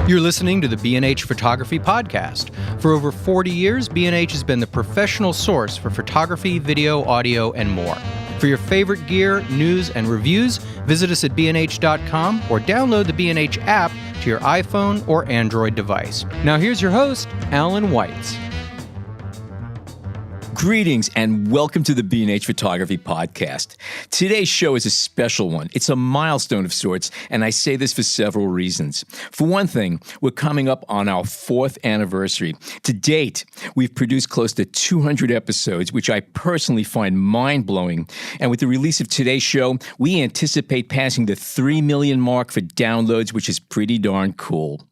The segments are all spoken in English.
You're listening to the B&H Photography Podcast. For over 40 years, B&H has been the professional source for photography, video, audio, and more. For your favorite gear, news, and reviews, visit us at bnh.com or download the B&H app to your iPhone or Android device. Now here's your host, Alan Weitz. Greetings and welcome to the B&H Photography Podcast. Today's show is a special one. It's a milestone of sorts, and I say this for several reasons. For one thing, we're coming up on our 4th anniversary. To date, we've produced close to 200 episodes, which I personally find mind-blowing. And with the release of today's show, we anticipate passing the 3 million mark for downloads, which is pretty darn cool.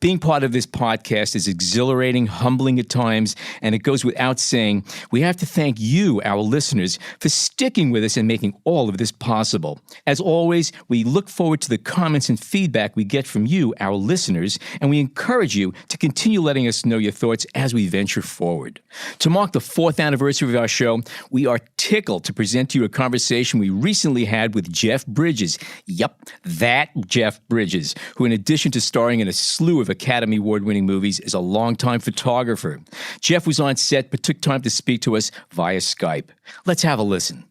Being part of this podcast is exhilarating, humbling at times, and it goes without saying, we have to thank you, our listeners, for sticking with us and making all of this possible. As always, we look forward to the comments and feedback we get from you, our listeners, and we encourage you to continue letting us know your thoughts as we venture forward. To mark the 4th anniversary of our show, we are tickled to present to you a conversation we recently had with Jeff Bridges. Yep, that Jeff Bridges, who in addition to starring in a slew of Academy Award-winning movies, is a longtime photographer. Jeff was on set but took time to speak to us via Skype. Let's have a listen.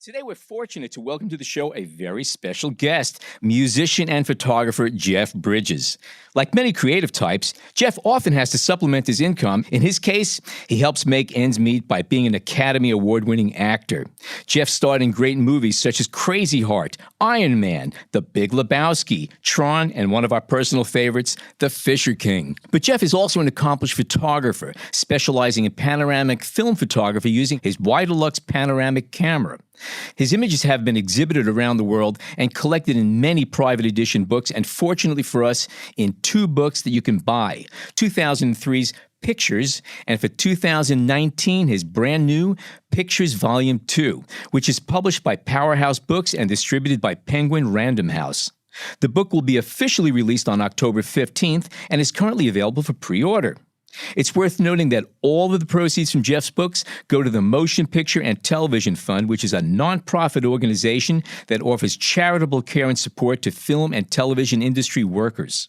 Today, we're fortunate to welcome to the show a very special guest, musician and photographer Jeff Bridges. Like many creative types, Jeff often has to supplement his income. In his case, he helps make ends meet by being an Academy Award-winning actor. Jeff starred in great movies such as Crazy Heart, Iron Man, The Big Lebowski, Tron, and one of our personal favorites, The Fisher King. But Jeff is also an accomplished photographer, specializing in panoramic film photography using his Widelux panoramic camera. His images have been exhibited around the world and collected in many private edition books, and fortunately for us, in 2 books that you can buy. 2003's Pictures, and for 2019, his brand new Pictures Volume 2, which is published by Powerhouse Books and distributed by Penguin Random House. The book will be officially released on October 15th and is currently available for pre-order. It's worth noting that all of the proceeds from Jeff's books go to the Motion Picture and Television Fund, which is a nonprofit organization that offers charitable care and support to film and television industry workers.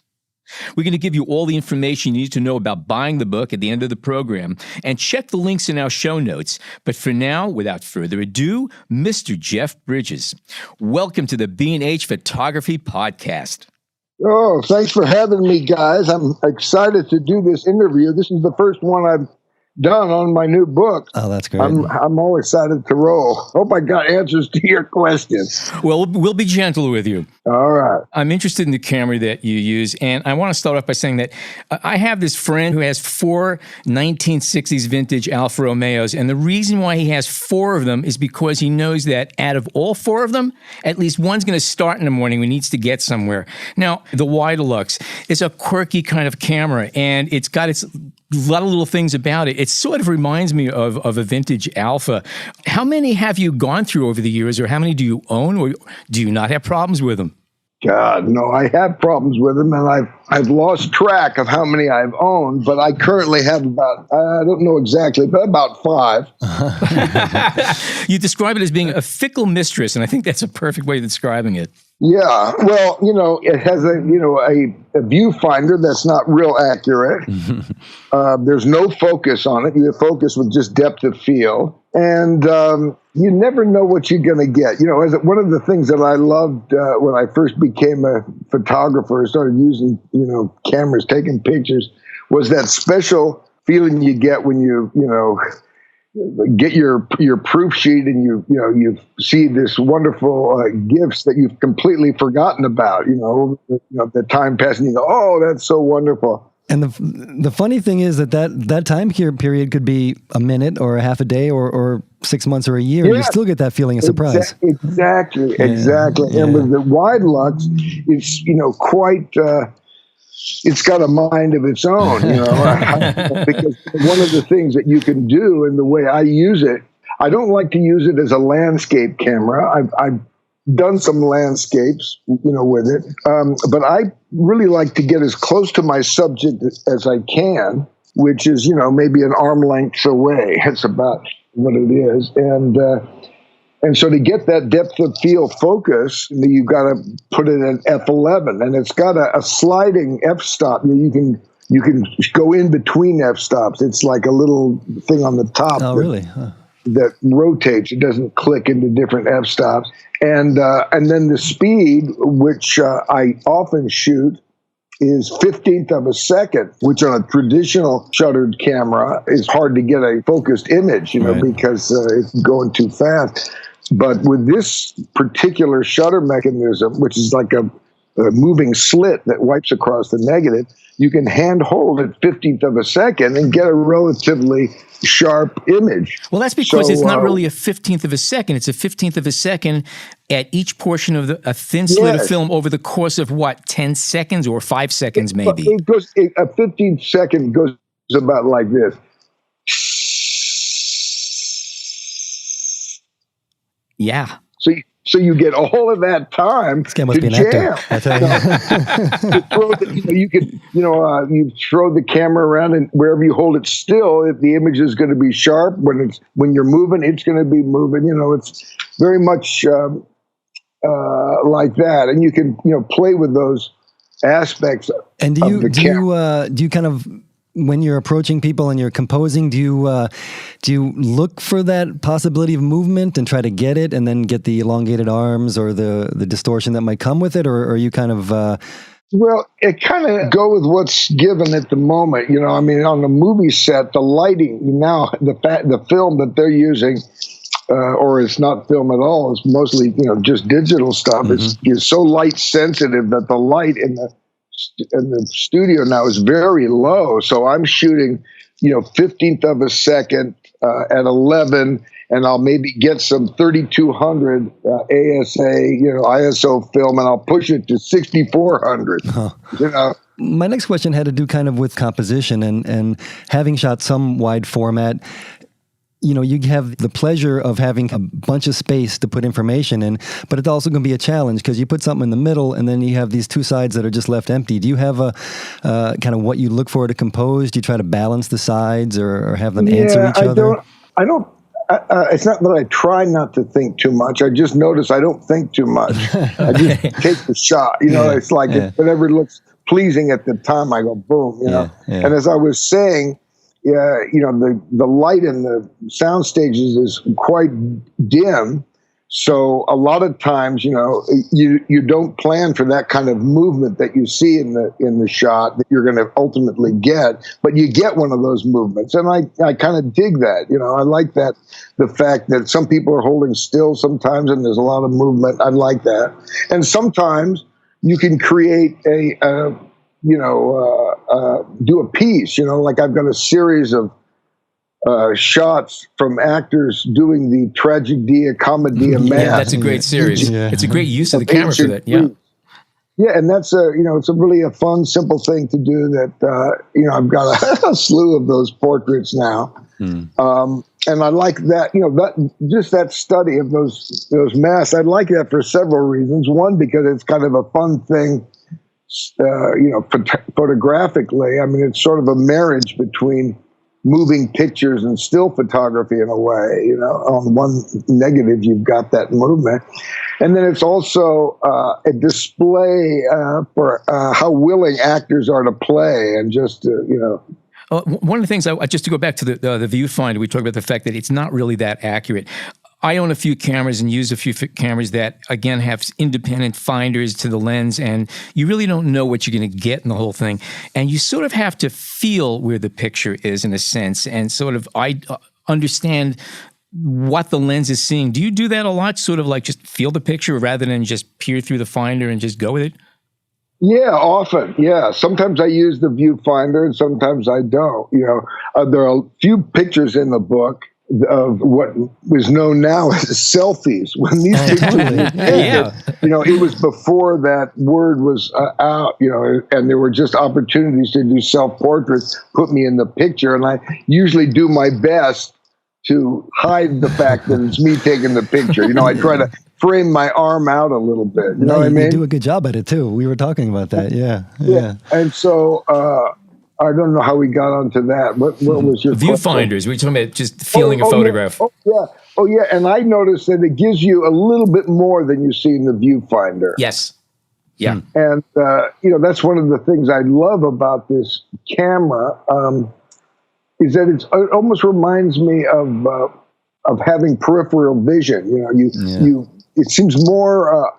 We're going to give you all the information you need to know about buying the book at the end of the program, and check the links in our show notes. But for now, without further ado, Mr. Jeff Bridges. Welcome to the B&H Photography Podcast. Oh, thanks for having me, guys. I'm excited to do this interview. This is the first one I've done on my new book. Oh, that's great. I'm all excited to roll. Hope I got answers to your questions. Well, we'll be gentle with you. All right. I'm interested in the camera that you use, and I want to start off by saying that I have this friend who has 4 1960s vintage Alfa Romeos, and the reason why he has 4 of them is because he knows that out of all 4 of them, at least one's going to start in the morning when he needs to get somewhere. Now, the Widelux is a quirky kind of camera, and it's got a lot of little things about it. It sort of reminds me of a vintage Alpha. How many have you gone through over the years, or how many do you own, or do you not have problems with them? God, no, I have problems with them, and I've lost track of how many I've owned, but I currently have about, I don't know exactly, but about 5. You describe it as being a fickle mistress, and I think that's a perfect way of describing it. Yeah, well, it has a viewfinder that's not real accurate. There's no focus on it. You focus with just depth of field. And you never know what you're going to get. One of the things that I loved when I first became a photographer and started using, cameras, taking pictures, was that special feeling you get when you get your proof sheet and you see this wonderful gifts that you've completely forgotten about. The time passing, you go, oh, that's so wonderful. And the funny thing is that time period could be a minute or a half a day or 6 months or a year. Yeah. You still get that feeling of surprise. Exactly. Yeah. And with the Widelux, it's quite. It's got a mind of its own, because one of the things that you can do, and the way I use it, I don't like to use it as a landscape camera. I've done some landscapes, with it. But I really like to get as close to my subject as I can, which is, maybe an arm length away. It's about what it is. And And so to get that depth of field focus, you've got to put it at f11, and it's got a sliding f-stop. You can go in between f-stops. It's like a little thing on the top. Oh, really? Huh. That rotates. It doesn't click into different f-stops. And then the speed, which I often shoot, is 15th of a second, which on a traditional shuttered camera is hard to get a focused image, right, because it's going too fast. But with this particular shutter mechanism, which is like a moving slit that wipes across the negative, you can hand hold at 15th of a second and get a relatively sharp image. Well, that's because it's not really a 15th of a second. It's a 15th of a second at each portion of a thin slit of film over the course of, 10 seconds or 5 seconds maybe? A 15th second goes about like this. Yeah. So you get all of that time this guy must to be an jam. Actor, I tell you. You throw the camera around, and wherever you hold it still, the image is going to be sharp. When you're moving, it's going to be moving. It's very much like that, and you can play with those aspects. And do you kind of, when you're approaching people and you're composing, do you look for that possibility of movement and try to get it, and then get the elongated arms or the distortion that might come with it, or are you kind of? Well, it kind of go with what's given at the moment. On the movie set, the lighting now, the film that they're using, or it's not film at all, it's mostly just digital stuff. Mm-hmm. It's so light sensitive that the light in the studio now is very low. So I'm shooting, 15th of a second at 11, and I'll maybe get some 3200 ASA, ISO film, and I'll push it to 6400. Huh. My next question had to do kind of with composition and having shot some wide format. You have the pleasure of having a bunch of space to put information in, but it's also going to be a challenge because you put something in the middle and then you have these two sides that are just left empty. Do you have a kind of what you look for to compose? Do you try to balance the sides or have them answer each other? I don't. It's not that I try not to think too much. I just notice I don't think too much. I just take the shot. It's like whatever looks pleasing at the time, I go boom. And as I was saying, the light in the sound stages is quite dim. So a lot of times, you don't plan for that kind of movement that you see in the shot that you're going to ultimately get, but you get one of those movements. And I kind of dig that. I like that, the fact that some people are holding still sometimes and there's a lot of movement. I like that. And sometimes you can create do a piece, like I've got a series of shots from actors doing the Tragedia Commedia Mass. Yeah, that's a great series. It's a great use of the camera for that. Yeah. Yeah, and that's it's a really fun, simple thing to do. That I've got a slew of those portraits now, and I like that. That study of those masks. I like that for several reasons. One, because it's kind of a fun thing. Photographically, it's sort of a marriage between moving pictures and still photography in a way. On one negative, you've got that movement. And then it's also a display for how willing actors are to play and just, One of the things, just to go back to the viewfinder, we talked about the fact that it's not really that accurate. I own a few cameras and use a few cameras that, again, have independent finders to the lens, and you really don't know what you're going to get in the whole thing. And you sort of have to feel where the picture is, in a sense, and sort of understand what the lens is seeing. Do you do that a lot, sort of like just feel the picture rather than just peer through the finder and just go with it? Yeah, often. Yeah. Sometimes I use the viewfinder and sometimes I don't. There are a few pictures in the book of what is known now as selfies. When these pictures were taken, it was before that word was out, and there were just opportunities to do self-portraits, put me in the picture, and I usually do my best to hide the fact that it's me taking the picture. I try to frame my arm out a little bit. You know what I mean? You do a good job at it too. We were talking about that. Yeah. And so, I don't know how we got onto that. What was your viewfinders? We're talking about just feeling a photograph. Yeah. Oh, yeah. And I noticed that it gives you a little bit more than you see in the viewfinder. Yes. Yeah. And, that's one of the things I love about this camera is that it almost reminds me of having peripheral vision. It seems more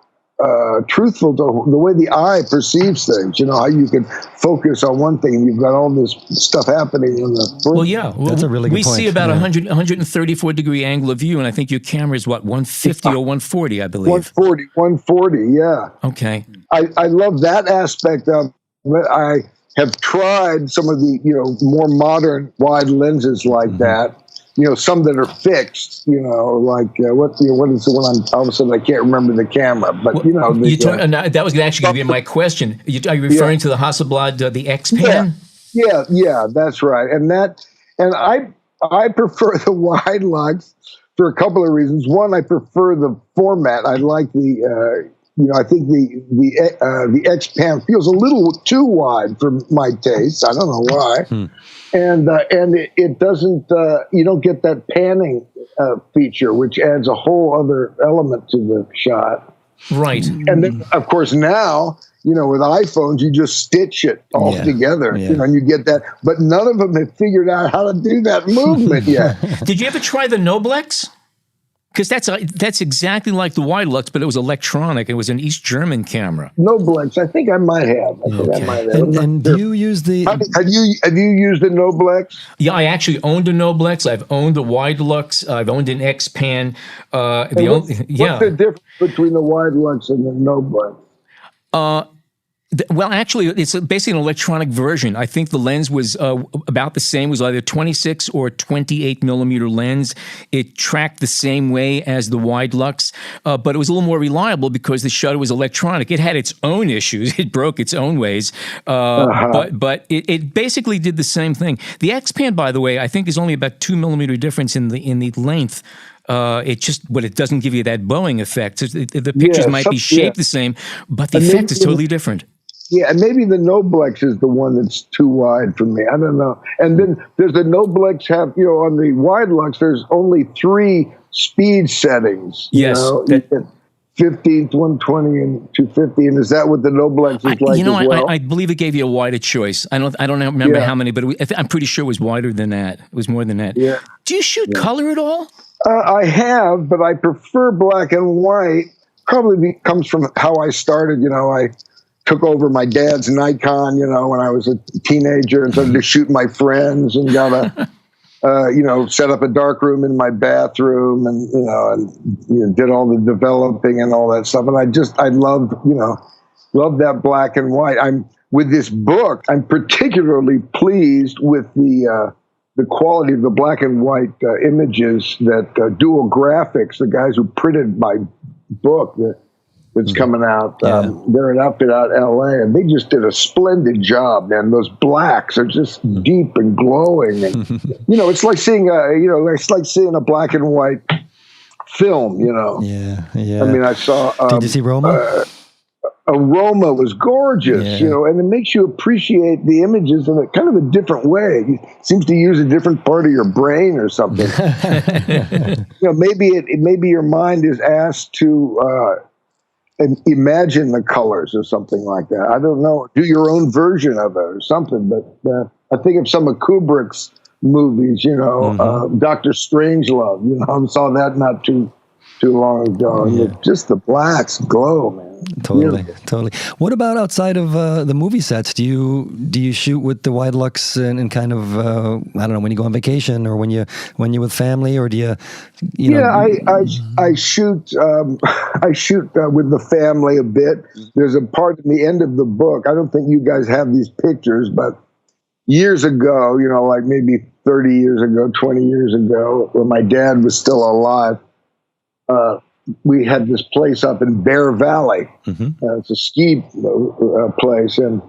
truthful to the way the eye perceives things. How you can focus on one thing and you've got all this stuff happening in the front. Well, yeah. That's a really good point. We see about 134 degree angle of view, and I think your camera is, 150 or 140, I believe. 140, yeah. Okay. I love that aspect of it. I have tried some of the, more modern wide lenses like that. Some that are fixed, like what is the one? All of a sudden, I can't remember the camera, but that was actually going to be my question. Are you referring to the Hasselblad, the X-Pan? Yeah, that's right. And I prefer the wide lux for a couple of reasons. One, I prefer the format. I like the. I think the X-Pan feels a little too wide for my taste. I don't know why. And it doesn't. You don't get that panning feature, which adds a whole other element to the shot. Right. And then, of course, now with iPhones, you just stitch it all together. And you get that. But none of them have figured out how to do that movement yet. Did you ever try the Noblex? Because that's exactly like the wide lux, but it was electronic. It was an East German camera. Noblex, I think I might have. And do you use the? Have you used the Noblex? Yeah, I actually owned a Noblex. I've owned a wide lux. I've owned an X-Pan. What's the difference between the wide lux and the Noblex? Well, actually, it's basically an electronic version. I think the lens was about the same. It was either 26 or 28 millimeter lens. It tracked the same way as the wide lux, but it was a little more reliable because the shutter was electronic. It had its own issues. It broke its own ways, but it basically did the same thing. The X-Pan, by the way, I think is only about 2 millimeter difference in the length. It doesn't give you that bowing effect. The pictures might be shaped the same, but the effect is totally different. Yeah, and maybe the Noblex is the one that's too wide for me. I don't know. And then there's the Noblex on the wide lux, there's only 3 speed settings. Yes. 50, 120, and 250. And is that what the Noblex is like as well? I believe it gave you a wider choice. I don't remember how many, but I'm pretty sure it was wider than that. It was more than that. Yeah. Do you shoot color at all? I have, but I prefer black and white. Probably comes from how I started. I took over my dad's Nikon, when I was a teenager and started to shoot my friends and got set up a dark room in my bathroom and did all the developing and all that stuff. And I loved that black and white. With this book, I'm particularly pleased with the quality of the black and white images that Dual Graphics, the guys who printed my book, that's coming out. They're an outfit out of LA, and they just did a splendid job, man. Those blacks are just deep and glowing, and it's like seeing a black and white film. Yeah. I mean, I saw. Did you see Roma? Roma was gorgeous, and it makes you appreciate the images in a kind of a different way. It seems to use a different part of your brain or something. Maybe your mind is asked to. And imagine the colors or something like that. I don't know. Do your own version of it or something. But I think of some of Kubrick's movies, Dr. Strangelove, I saw that not too long ago. And just the blacks glow, man. Totally. What about outside of the movie sets? Do you shoot with the wide lux and kind of I don't know, when you go on vacation or when you're with family, or do you? I shoot with the family a bit. There's a part at the end of the book. I don't think you guys have these pictures, but years ago, like maybe 30 years ago, 20 years ago, when my dad was still alive. We had this place up in Bear Valley. It's a ski place, and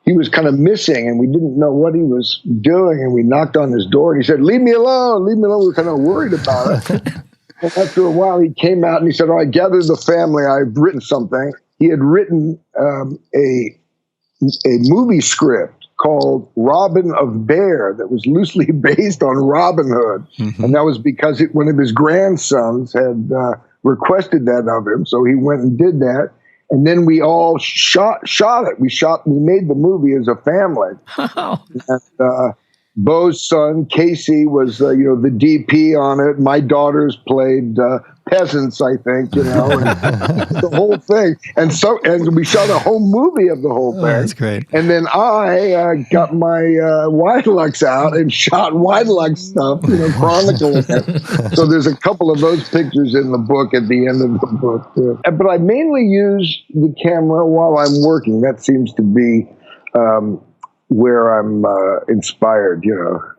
he was kind of missing, and we didn't know what he was doing, and we knocked on his door, and he said, leave me alone. We were kind of worried about it. And after a while, he came out, and he said, I gathered the family. I've written something. He had written a movie script called Robin of Bear that was loosely based on Robin Hood. And that was because one of his grandsons had requested that of him. So he went and did that. And then we all shot it. We made the movie as a family. And, Bo's son, Casey, was, the DP on it. My daughters played peasants, I think, and the whole thing. And we shot a whole movie of the whole thing. That's great. And then I got my Widelux out and shot Widelux stuff, chronicling it. So there's a couple of those pictures in the book at the end of the book, too. But I mainly use the camera while I'm working. That seems to be where I'm inspired,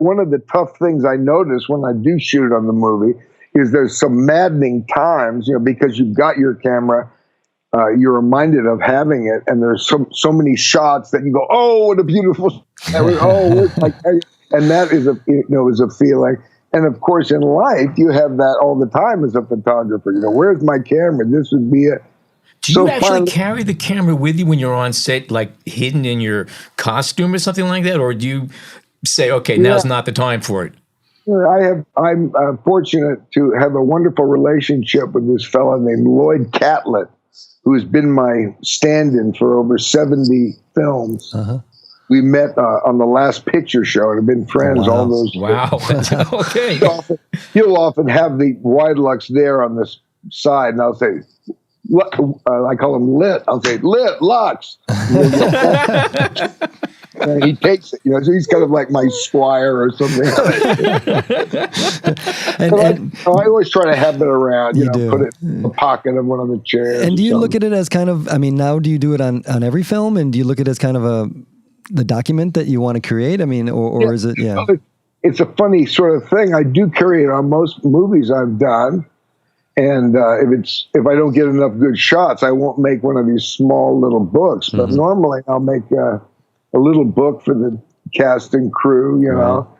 One of the tough things I notice when I do shoot on the movie is there's some maddening times, because you've got your camera, you're reminded of having it, and there's so many shots that you go, oh, what a beautiful, and that is is a feeling. And of course, in life, you have that all the time as a photographer. Where's my camera? This would be it. Do you actually carry the camera with you when you're on set, like hidden in your costume or something like that? Or do you say, okay, now's not the time for it? I'm fortunate to have a wonderful relationship with this fellow named Lloyd Catlett, who's been my stand-in for over 70 films. We met on the Last Picture Show and have been friends all those years. Wow. Okay. He'll often have the Widelux there on the side, and I'll say, I call him Lit. I'll say, Lit, Lux. And he takes it, so he's kind of like my squire or something. I always try to have it around, put it in the pocket of one of the chairs. And do you look at it as kind of, now do you do it on every film? And do you look at it as kind of the document that you want to create? Or is it, It's a funny sort of thing. I do carry it on most movies I've done. And if I don't get enough good shots, I won't make one of these small little books. But normally I'll make a little book for the cast and crew,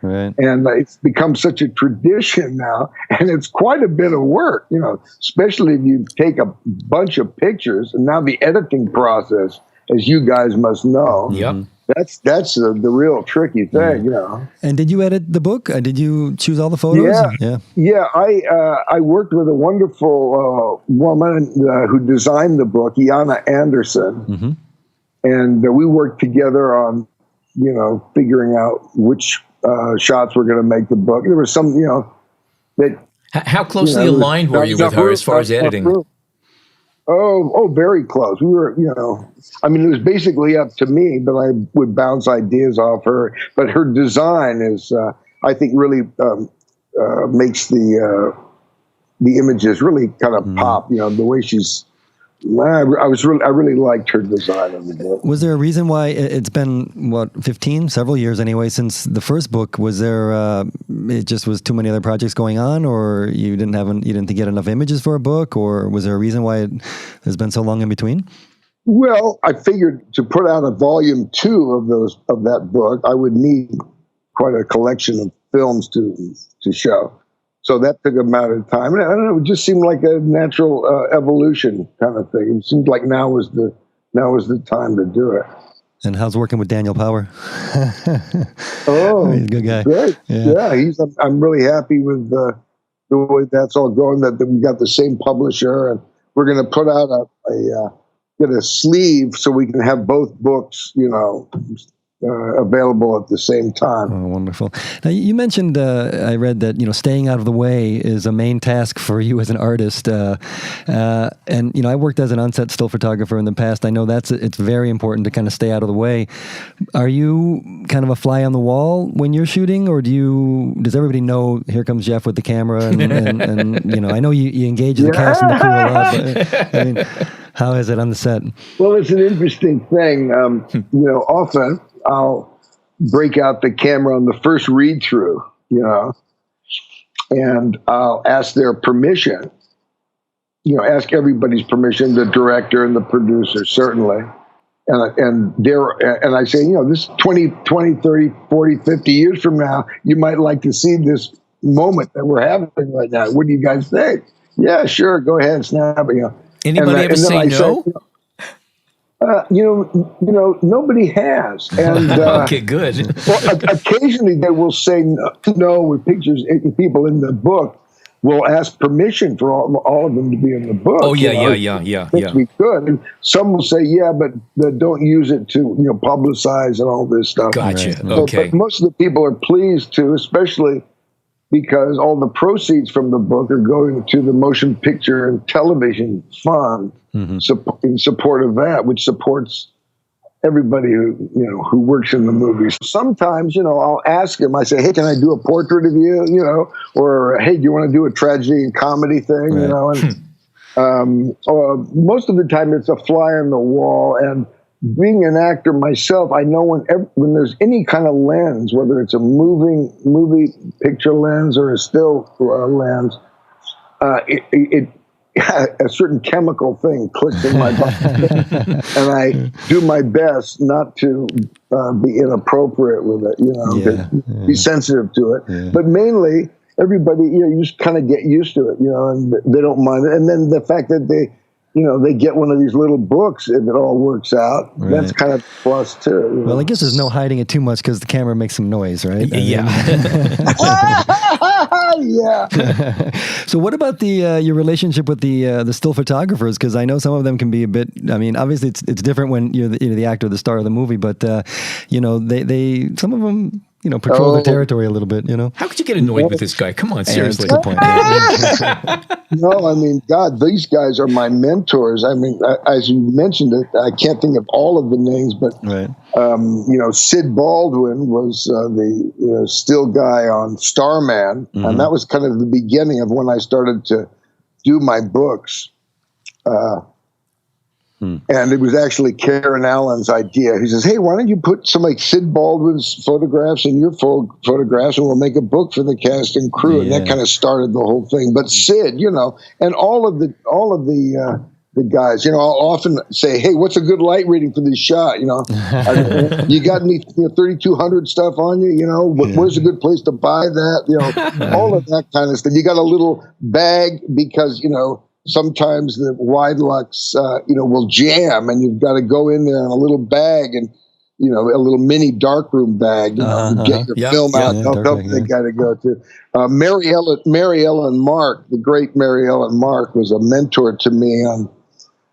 Right. And it's become such a tradition now. And it's quite a bit of work, especially if you take a bunch of pictures. And now the editing process, as you guys must know. Yep. That's the real tricky thing, And did you edit the book? Did you choose all the photos? Yeah. I worked with a wonderful woman who designed the book, Jana Anderson, and we worked together on, figuring out which shots were going to make the book. There was some, that. How closely aligned were you with her as far as editing? Oh, very close. We were, it was basically up to me, but I would bounce ideas off her. But her design is, I think, really makes the images really kind of pop. The way she's. I really liked her design of the book. Was there a reason why it's been several years anyway since the first book? Was there it just was too many other projects going on, or you didn't get enough images for a book, or was there a reason why it has been so long in between? Well, I figured to put out a volume 2 of that book, I would need quite a collection of films to show. So that took a matter of time. And I don't know, it just seemed like a natural evolution kind of thing. It seemed like now was the time to do it. And how's working with Daniel Power? He's a good guy. Great. Yeah, I'm really happy with the way that's all going. That we got the same publisher, and we're going to put out get a sleeve so we can have both books, available at the same time. Oh, wonderful. Now, you mentioned, I read that, staying out of the way is a main task for you as an artist. And, I worked as an on-set still photographer in the past. I know it's very important to kind of stay out of the way. Are you kind of a fly on the wall when you're shooting, or does everybody know, here comes Jeff with the camera? And I know you engage the cast and the crew a lot, but how is it on the set? Well, it's an interesting thing. Often I'll break out the camera on the first read through, and I'll ask their permission, ask everybody's permission, the director and the producer, certainly. And I say, this 20, 30, 40, 50 years from now, you might like to see this moment that we're having right now. What do you guys think? Yeah, sure. Go ahead, snap it. Anybody ever say no? Nobody has, and Okay, good. well, occasionally they will say no with pictures. People in the book will ask permission for all of them to be in the book. Oh, yeah. We could, and some will say, yeah, but don't use it to publicize and all this stuff. Gotcha. Right. Okay. But most of the people are pleased to, especially because all the proceeds from the book are going to the Motion Picture and Television Fund in support of that, which supports everybody who works in the movies. Sometimes, I'll ask him, I say, hey, can I do a portrait of you, or hey, do you want to do a tragedy and comedy thing, Right. and most of the time it's a fly on the wall. And being an actor myself, I know when there's any kind of lens, whether it's a movie picture lens or a still lens, it a certain chemical thing clicks in my body, and I do my best not to be inappropriate with it, be sensitive to it. Yeah. But mainly, everybody, you just kind of get used to it, and they don't mind it. And then the fact that they get one of these little books, if it all works out, that's kind of plus too. Well, I guess there's no hiding it too much because the camera makes some noise, right? Yeah. Yeah. So what about your relationship with the still photographers? Because I know some of them can be a bit. I mean, obviously it's different when you're the actor, the star of the movie, but they some of them patrol the territory a little bit. How could you get annoyed with this guy? Come on, seriously. That's a good point. No, I mean, God, these guys are my mentors. I mean, as you mentioned it, I can't think of all of the names, but right. Sid Baldwin was the still guy on Starman, and that was kind of the beginning of when I started to do my books. And it was actually Karen Allen's idea. He says, hey, why don't you put some Sid Baldwin's photographs in your photographs and we'll make a book for the cast and crew. And that kind of started the whole thing. But Sid, and all of the guys, I'll often say, hey, what's a good light reading for this shot? You got any 3200 stuff on you? Where's a good place to buy that? All of that kind of stuff. You got a little bag because, sometimes the wide lux, will jam, and you've got to go in there in a little bag and, a little mini darkroom bag, get your film out. They got to go to. Mary Ellen Mark, the great Mary Ellen Mark, was a mentor to me on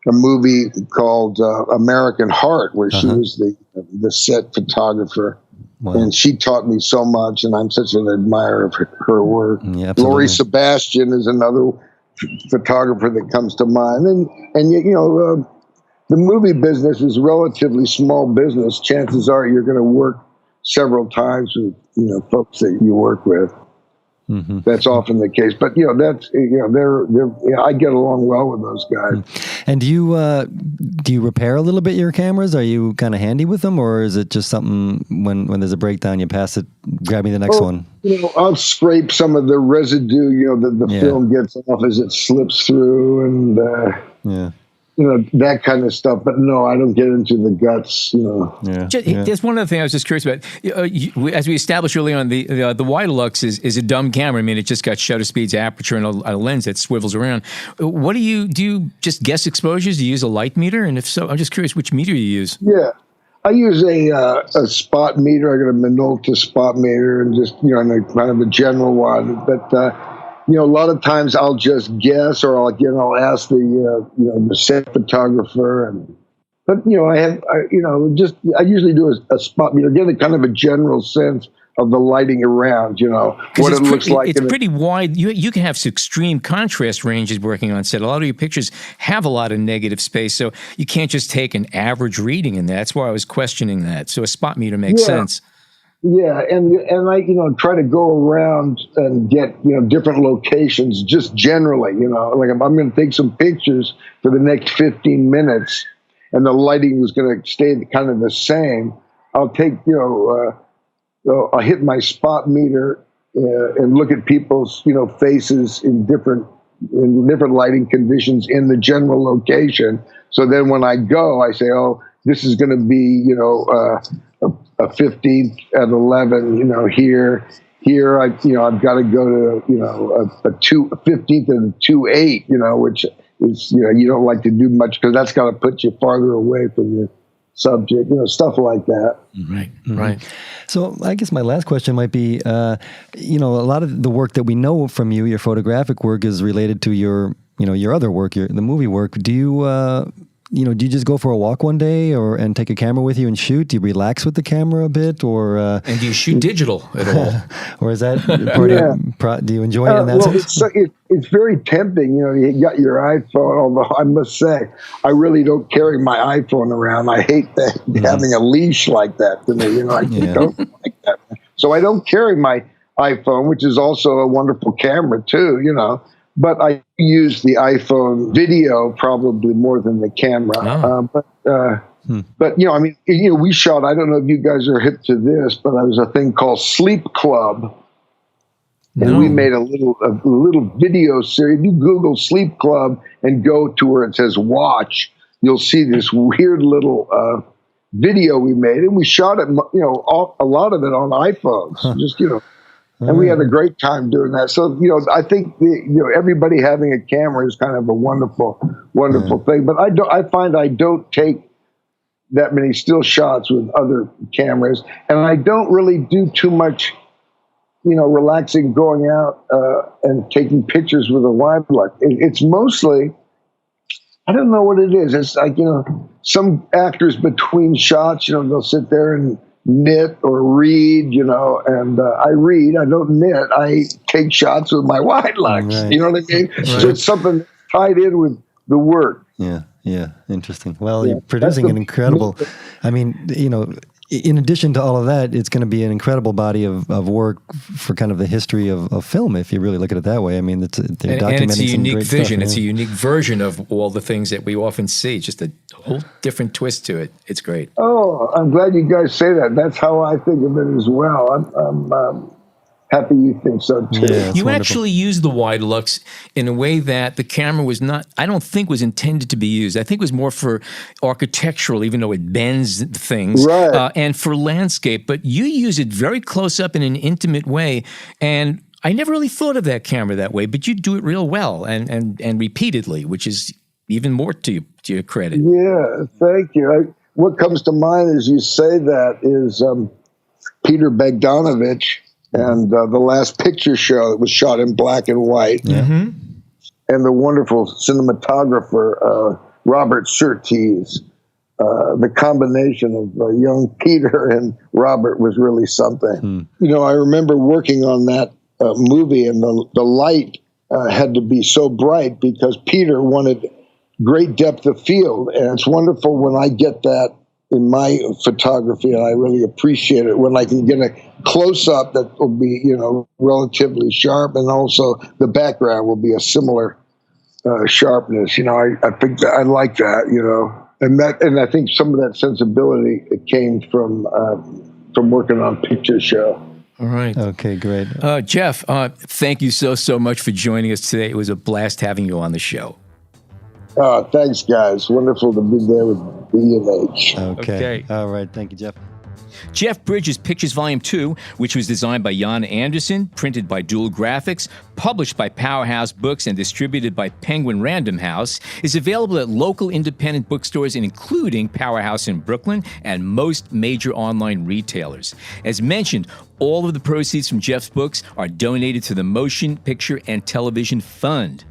a movie called American Heart, where she was the set photographer. Wow. And she taught me so much, and I'm such an admirer of her work. Yeah, Laurie Sebastian is another photographer that comes to mind, and the movie business is a relatively small business. Chances are you're going to work several times with folks that you work with. That's often the case, but that's I get along well with those guys. And do you repair a little bit your cameras? Are you kind of handy with them, or is it just something when there's a breakdown you pass it, grab me the next one? I'll scrape some of the residue the film gets off as it slips through, and that kind of stuff. But no, I don't get into the guts. There's one other thing I was just curious about. As we established early on, the Widelux is a dumb camera. I mean, it just got shutter speeds, aperture, and a lens that swivels around. What do you just guess exposures? Do you use a light meter? And if so, I'm just curious which meter you use. Yeah. I use a spot meter. I got a Minolta spot meter, and just kind of a general one. But a lot of times I'll just guess, or I'll ask the set photographer, but I usually do a spot meter, get a kind of a general sense of the lighting around, what it looks like. It's pretty wide. You can have extreme contrast ranges working on set. A lot of your pictures have a lot of negative space, so you can't just take an average reading in that. That's why I was questioning that. So a spot meter makes sense. Yeah, and I try to go around and get different locations just generally. Like if I'm going to take some pictures for the next 15 minutes, and the lighting was going to stay kind of the same, I'll take I'll hit my spot meter and look at people's faces in different lighting conditions in the general location. So then when I go, I say, oh, this is going to be a 15th at 11. Here I've got to go to a 15th and a 2.8. Which is, you don't like to do much because that's got to put you farther away from your subject, stuff like that. Right, right. So I guess my last question might be, a lot of the work that we know from you, your photographic work, is related to your other work, the movie work. Do you, do you just go for a walk one day and take a camera with you and shoot? Do you relax with the camera a bit, or and do you shoot digital at all? Or is that part of? Do you enjoy it in that sense? It's very tempting. You got your iPhone. Although I must say, I really don't carry my iPhone around. I hate having a leash like that to me. I don't like that. So I don't carry my iPhone, which is also a wonderful camera too. But I use the iPhone video probably more than the camera. But we shot. I don't know if you guys are hip to this, but there was a thing called Sleep Club, and we made a little video series. If you Google Sleep Club and go to where it says watch, you'll see this weird little video we made, and we shot it. A lot of it on iPhones. Just And we had a great time doing that. So, I think everybody having a camera is kind of a wonderful thing. But I find I don't take that many still shots with other cameras, and I don't really do too much, relaxing, going out and taking pictures with a wide look. It's mostly, I don't know what it is. It's like, some actors between shots, they'll sit there and knit or read, and I read. I don't knit. I take shots with my wide lux. Right. You know what I mean? Right. So it's something tied in with the work. Yeah, interesting. Well, you're producing an incredible. I mean, in addition to all of that, it's going to be an incredible body of work for kind of the history of film, if you really look at it that way. I mean, they're documenting and it's a unique vision. Stuff, it's a unique version of all the things that we often see. Just a whole different twist to it. It's great. Oh, I'm glad you guys say that. That's how I think of it as well. I'm happy you think so too. Yeah, you wonderful. actually used the wide lux in a way that the camera was not, I don't think was intended to be used. I think it was more for architectural, even though it bends things, right. And for landscape. But you use it very close up in an intimate way. And I never really thought of that camera that way, but you do it real well and repeatedly, which is even more to your credit. Yeah, thank you. What comes to mind as you say that is Peter Bogdanovich and the Last Picture Show that was shot in black and white. Mm-hmm. And the wonderful cinematographer, Robert Surtees. The combination of young Peter and Robert was really something. I remember working on that movie, and the light had to be so bright because Peter wanted great depth of field. And it's wonderful when I get that in my photography, and I really appreciate it when I can get a close-up that will be, relatively sharp, and also the background will be a similar sharpness. I think that I like that, and I think some of that sensibility came from working on Picture Show. All right. Okay, great. Jeff, thank you so much for joining us today. It was a blast having you on the show. Thanks, guys. Wonderful to be there with B&H. Okay. All right. Thank you, Jeff. Jeff Bridges' Pictures Volume 2, which was designed by Jan Anderson, printed by Dual Graphics, published by Powerhouse Books, and distributed by Penguin Random House, is available at local independent bookstores, including Powerhouse in Brooklyn and most major online retailers. As mentioned, all of the proceeds from Jeff's books are donated to the Motion Picture and Television Fund.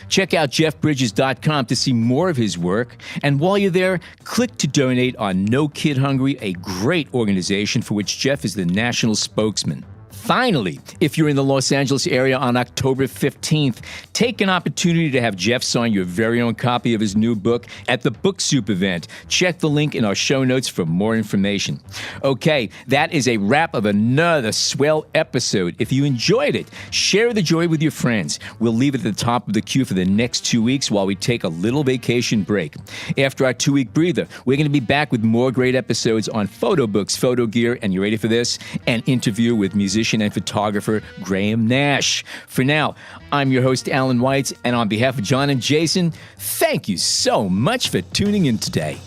Check out jeffbridges.com to see more of his work. And while you're there, click to donate on No Kid Hungry, a great organization for which Jeff is the national spokesman. Finally, if you're in the Los Angeles area on October 15th, take an opportunity to have Jeff sign your very own copy of his new book at the Book Soup event. Check the link in our show notes for more information. Okay, that is a wrap of another swell episode. If you enjoyed it, share the joy with your friends. We'll leave it at the top of the queue for the next 2 weeks while we take a little vacation break. After our 2-week breather, we're going to be back with more great episodes on photo books, photo gear, and you ready for this? An interview with musician and photographer Graham Nash. For now, I'm your host, Alan Weitz, and on behalf of John and Jason, thank you so much for tuning in today.